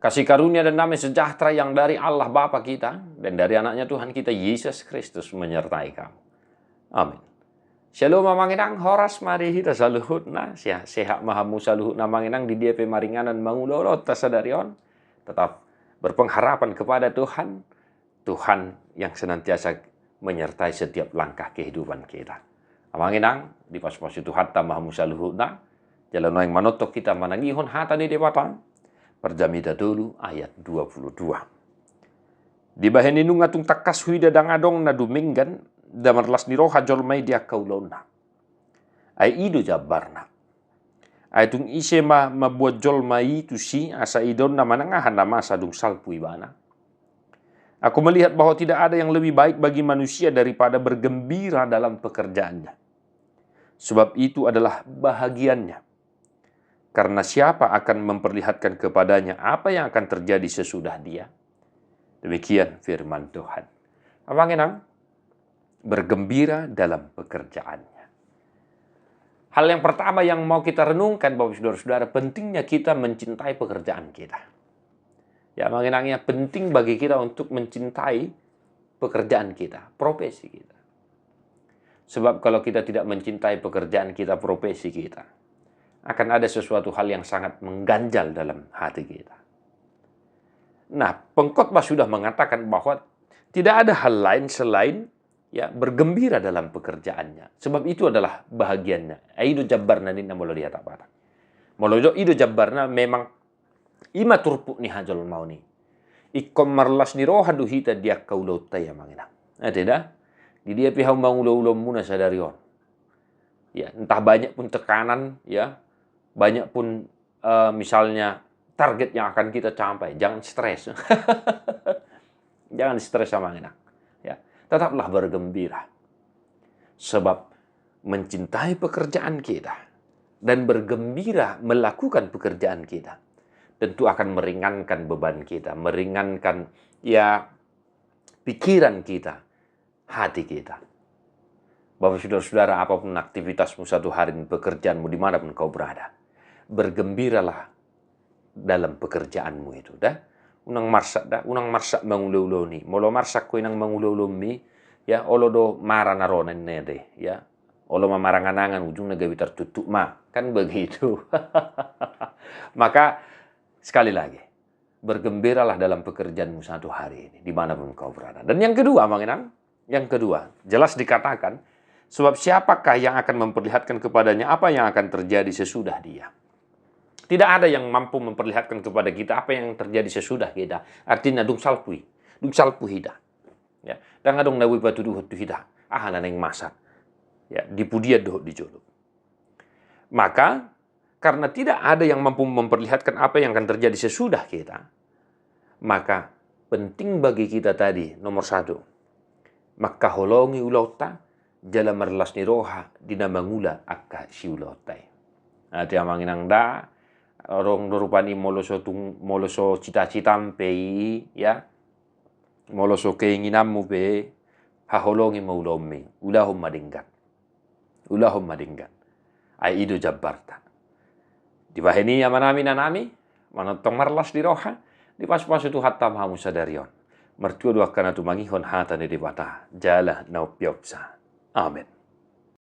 Kasih karunia dan damai sejahtera yang dari Allah Bapa kita dan dari anaknya Tuhan kita Yesus Kristus menyertai kamu. Amin. Shalom mamanginang horas mari kita saluhutna sehat mahamu saluhutna manginang di DP maringanan mangulolot tasadarion. Tetap berpengharapan kepada Tuhan, Tuhan yang senantiasa menyertai setiap langkah kehidupan kita. Amanginang di pas-pas itu hatta mahamu saluhutna jalan yang manotok kita manangihon hata ni dewata. Perjamida dulu ayat 22. Di baheni nungatung takas huida dangadong na duminggan damarlas ni roha jolmai dia kaulona. Ay ido jabarna. Ay tung ise mabuat jolmai tu si asa idon na manangahan na masa dung salpu ibana. Aku melihat bahwa tidak ada yang lebih baik bagi manusia daripada bergembira dalam pekerjaannya. Sebab itu adalah bahagiannya. Karena siapa akan memperlihatkan kepadanya apa yang akan terjadi sesudah dia? Demikian firman Tuhan. Amanginang, bergembira dalam pekerjaannya. Hal yang pertama yang mau kita renungkan, Bapak Saudara-saudara, pentingnya kita mencintai pekerjaan kita. Ya, amanginangnya penting bagi kita untuk mencintai pekerjaan kita, profesi kita. Sebab kalau kita tidak mencintai pekerjaan kita, profesi kita, akan ada sesuatu hal yang sangat mengganjal dalam hati kita. Nah, pengkhotbah sudah mengatakan bahwa tidak ada hal lain selain ya bergembira dalam pekerjaannya. Sebab itu adalah bahagiannya. Aido jabbarna ninna molo dia tapata. Molo ido jabbarna memang ima turpu ni hajol mau ni. Ikom marlas ni roha duhita dia kaulota ya mangina. Tidak? Di dia pihau mangulo-ulo muna sadarion. Ya, entah banyak pun tekanan ya. Banyak pun misalnya target yang akan kita capai, jangan stres. Jangan stres sama enak. Ya, tetaplah bergembira. Sebab mencintai pekerjaan kita dan bergembira melakukan pekerjaan kita tentu akan meringankan beban kita, meringankan ya pikiran kita, hati kita. Bapak saudara-saudara, apapun aktivitasmu satu hari, pekerjaanmu dimanapun kau berada, bergembiralah dalam pekerjaanmu itu. Dah, unang marsak mangulo-ulo ni. Molo marsak ko inang mangulo-ulo mi, ya, olo do maranaronan nede, ya. Olo mamaranganangan ujung nagawi tertutup ma, kan begitu. Maka sekali lagi, bergembiralah dalam pekerjaanmu satu hari ini, dimanapun kau berada. Dan yang kedua, manginang, yang kedua, jelas dikatakan, sebab siapakah yang akan memperlihatkan kepadanya apa yang akan terjadi sesudah dia? Tidak ada yang mampu memperlihatkan kepada kita apa yang terjadi sesudah kita. Artinya dung salpu hida. Ya, dan adong nawi batu duhut hida. Ahana neng masak. Ya, dipudia doh dijolok. Maka karena tidak ada yang mampu memperlihatkan apa yang akan terjadi sesudah kita, maka penting bagi kita tadi nomor satu, maka holongi ulauta jala marlas ni roha dinamangula akka si ulautai. Ati amanginang da orang rupani moloso cita-citam pei ya moloso keinginanmu pe haholongi maulomi ulahum madinggan ai ido jabbarta di baheni amanami nanami manotong marlas di roha di pas-pas itu hatta mahamu sadarion mertua dua kana tu mangihon hata ni dibata jala naupiopsa amin.